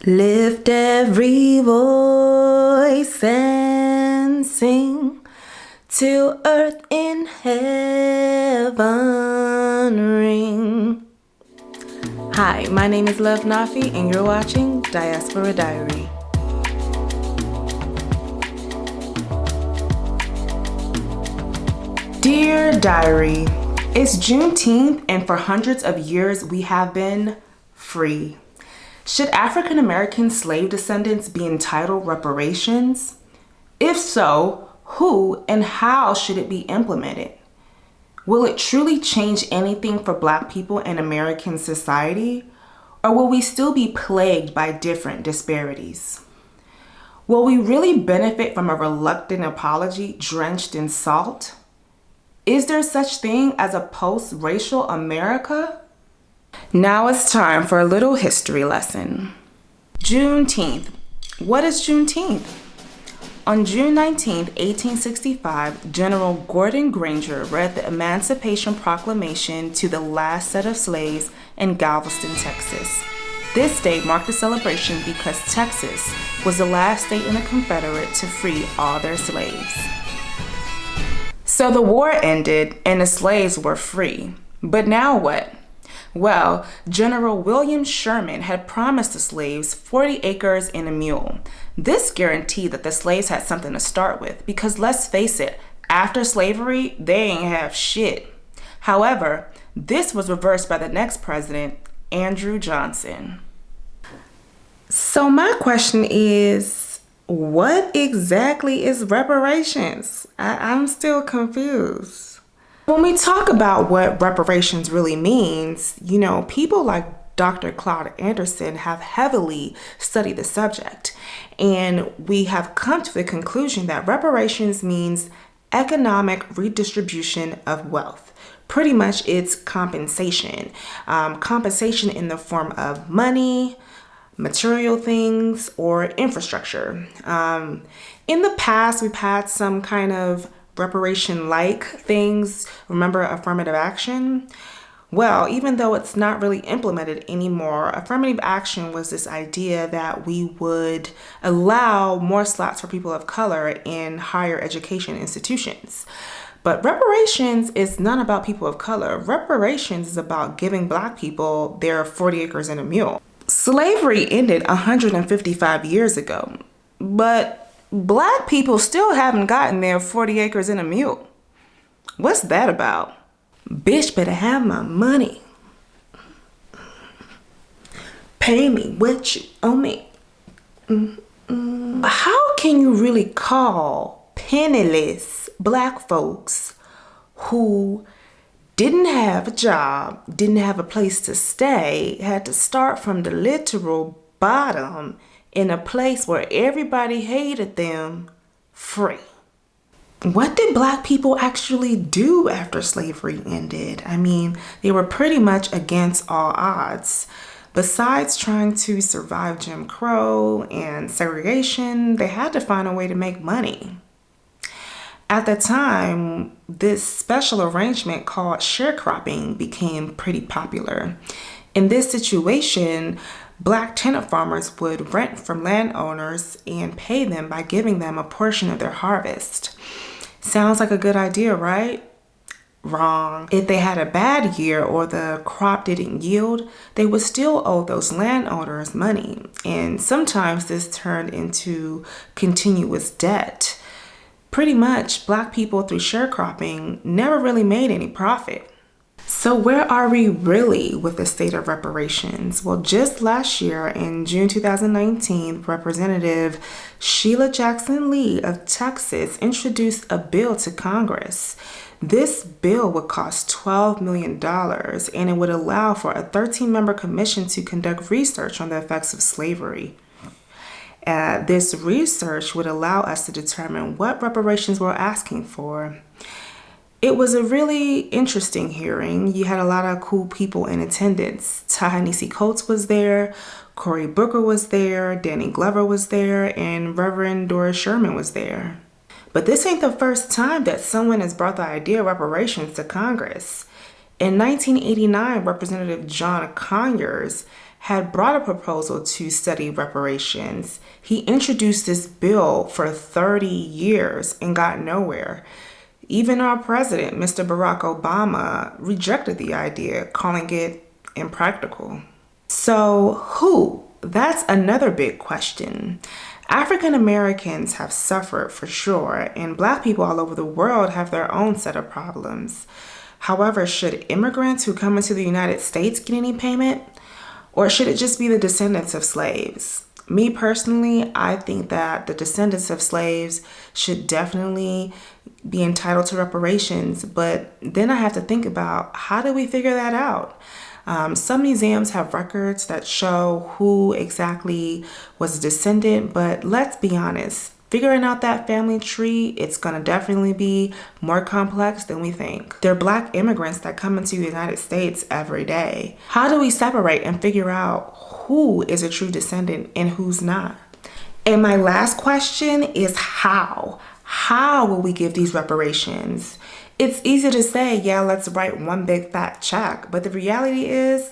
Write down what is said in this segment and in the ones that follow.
Lift every voice and sing till earth and heaven ring. Hi, my name is Love Nafi and you're watching Diaspora Diary. Dear Diary, it's Juneteenth and for hundreds of years we have been free. Should African American slave descendants be entitled reparations? If so, who and how should it be implemented? Will it truly change anything for Black people in American society? Or will we still be plagued by different disparities? Will we really benefit from a reluctant apology drenched in salt? Is there such thing as a post-racial America? Now it's time for a little history lesson. Juneteenth. What is Juneteenth? On June 19, 1865, General Gordon Granger read the Emancipation Proclamation to the last set of slaves in Galveston, Texas. This day marked a celebration because Texas was the last state in the Confederate to free all their slaves. So the war ended and the slaves were free. But now what? Well, General William Sherman had promised the slaves 40 acres and a mule. This guaranteed that the slaves had something to start with because let's face it, after slavery, they ain't have shit. However, this was reversed by the next president, Andrew Johnson. So my question is, what exactly is reparations? I'm still confused. When we talk about what reparations really means, people like Dr. Claude Anderson have heavily studied the subject, and we have come to the conclusion that reparations means economic redistribution of wealth. Pretty much it's compensation. Compensation in the form of money, material things, or infrastructure. In the past, we've had some kind of reparation-like things. Remember affirmative action? Well, even though it's not really implemented anymore, affirmative action was this idea that we would allow more slots for people of color in higher education institutions. But reparations is not about people of color. Reparations is about giving Black people their 40 acres and a mule. Slavery ended 155 years ago, but Black people still haven't gotten their 40 acres and a mule. What's that about? Bitch better have my money. Pay me what you owe me. How can you really call penniless Black folks who didn't have a job, didn't have a place to stay, had to start from the literal bottom in a place where everybody hated them, free? What did Black people actually do after slavery ended? They were pretty much against all odds. Besides trying to survive Jim Crow and segregation, they had to find a way to make money. At the time, this special arrangement called sharecropping became pretty popular. In this situation, Black tenant farmers would rent from landowners and pay them by giving them a portion of their harvest. Sounds like a good idea, right? Wrong. If they had a bad year or the crop didn't yield, they would still owe those landowners money. And sometimes this turned into continuous debt. Pretty much, Black people through sharecropping never really made any profit. So where are we really with the state of reparations? Well, just last year in June 2019, Representative Sheila Jackson Lee of Texas introduced a bill to Congress. This bill would cost $12 million and it would allow for a 13-member commission to conduct research on the effects of slavery. This research would allow us to determine what reparations we're asking for. It was a really interesting hearing. You had a lot of cool people in attendance. Ta-Nehisi Coates was there, Cory Booker was there, Danny Glover was there, and Reverend Doris Sherman was there. But this ain't the first time that someone has brought the idea of reparations to Congress. In 1989, Representative John Conyers had brought a proposal to study reparations. He introduced this bill for 30 years and got nowhere. Even our president, Mr. Barack Obama, rejected the idea, calling it impractical. So who? That's another big question. African Americans have suffered for sure, and Black people all over the world have their own set of problems. However, should immigrants who come into the United States get any payment? Or should it just be the descendants of slaves? Me personally, I think that the descendants of slaves should definitely be entitled to reparations, but then I have to think about, how do we figure that out? Some museums have records that show who exactly was a descendant, but let's be honest, figuring out that family tree, it's gonna definitely be more complex than we think. There are Black immigrants that come into the United States every day. How do we separate and figure out who is a true descendant and who's not? And my last question is how? How will we give these reparations? It's easy to say, yeah, let's write one big fat check, but the reality is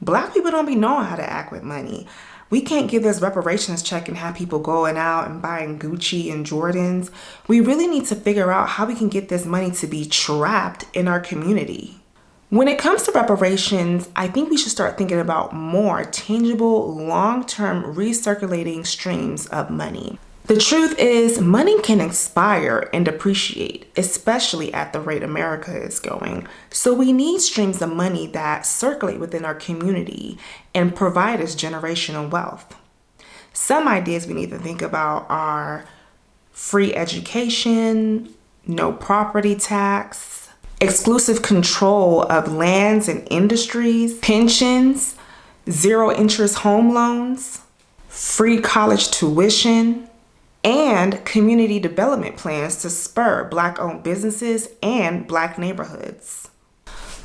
Black people don't be knowing how to act with money. We can't give this reparations check and have people going out and buying Gucci and Jordans. We really need to figure out how we can get this money to be trapped in our community. When it comes to reparations, I think we should start thinking about more tangible, long-term recirculating streams of money. The truth is, money can expire and depreciate, especially at the rate America is going. So we need streams of money that circulate within our community and provide us generational wealth. Some ideas we need to think about are free education, no property tax, exclusive control of lands and industries, pensions, zero interest home loans, free college tuition, and community development plans to spur Black-owned businesses and Black neighborhoods.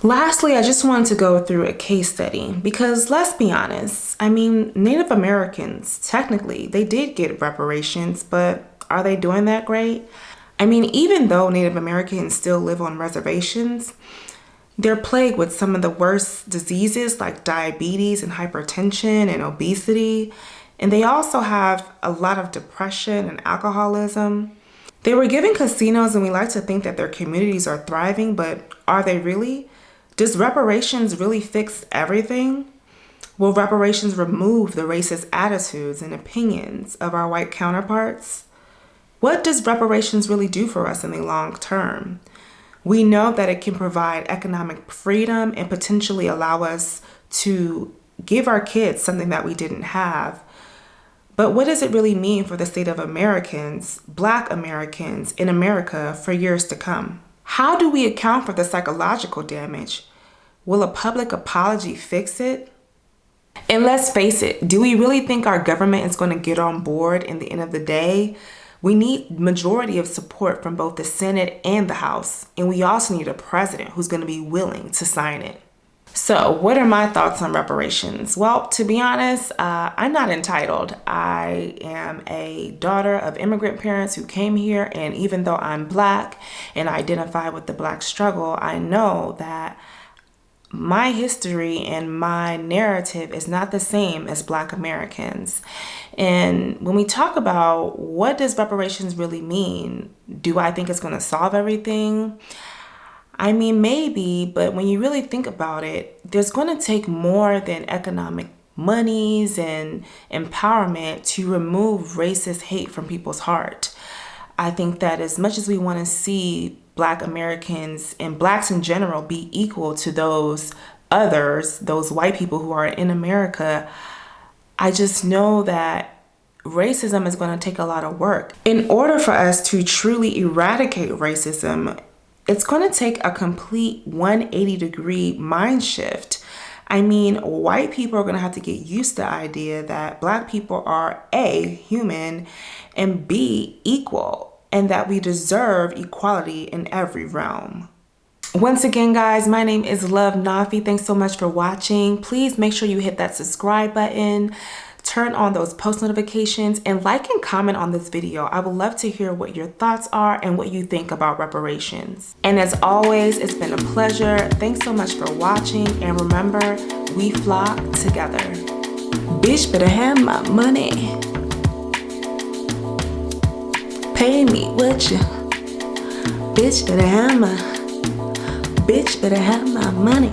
Lastly, I just wanted to go through a case study because let's be honest, Native Americans, technically, they did get reparations, but are they doing that great? Even though Native Americans still live on reservations, they're plagued with some of the worst diseases like diabetes and hypertension and obesity. And they also have a lot of depression and alcoholism. They were given casinos, and we like to think that their communities are thriving, but are they really? Does reparations really fix everything? Will reparations remove the racist attitudes and opinions of our white counterparts? What does reparations really do for us in the long term? We know that it can provide economic freedom and potentially allow us to give our kids something that we didn't have. But what does it really mean for the state of Americans, Black Americans in America for years to come? How do we account for the psychological damage? Will a public apology fix it? And let's face it, do we really think our government is going to get on board in the end of the day? We need majority of support from both the Senate and the House. And we also need a president who's going to be willing to sign it. So what are my thoughts on reparations? Well, to be honest, I'm not entitled. I am a daughter of immigrant parents who came here, and even though I'm Black and identify with the Black struggle, I know that my history and my narrative is not the same as Black Americans. And when we talk about what does reparations really mean, do I think it's going to solve everything? Maybe, but when you really think about it, there's going to take more than economic monies and empowerment to remove racist hate from people's heart. I think that as much as we want to see Black Americans and Blacks in general be equal to those others, those white people who are in America, I just know that racism is going to take a lot of work. In order for us to truly eradicate racism, it's going to take a complete 180-degree mind shift. White people are going to have to get used to the idea that Black people are A, human, and B, equal, and that we deserve equality in every realm. Once again, guys, my name is Love Nafi. Thanks so much for watching. Please make sure you hit that subscribe button, turn on those post notifications, and like and comment on this video. I would love to hear what your thoughts are and what you think about reparations. And as always, it's been a pleasure. Thanks so much for watching, and remember, we flock together. Bitch better have my money. Pay me what you. Bitch better have my money.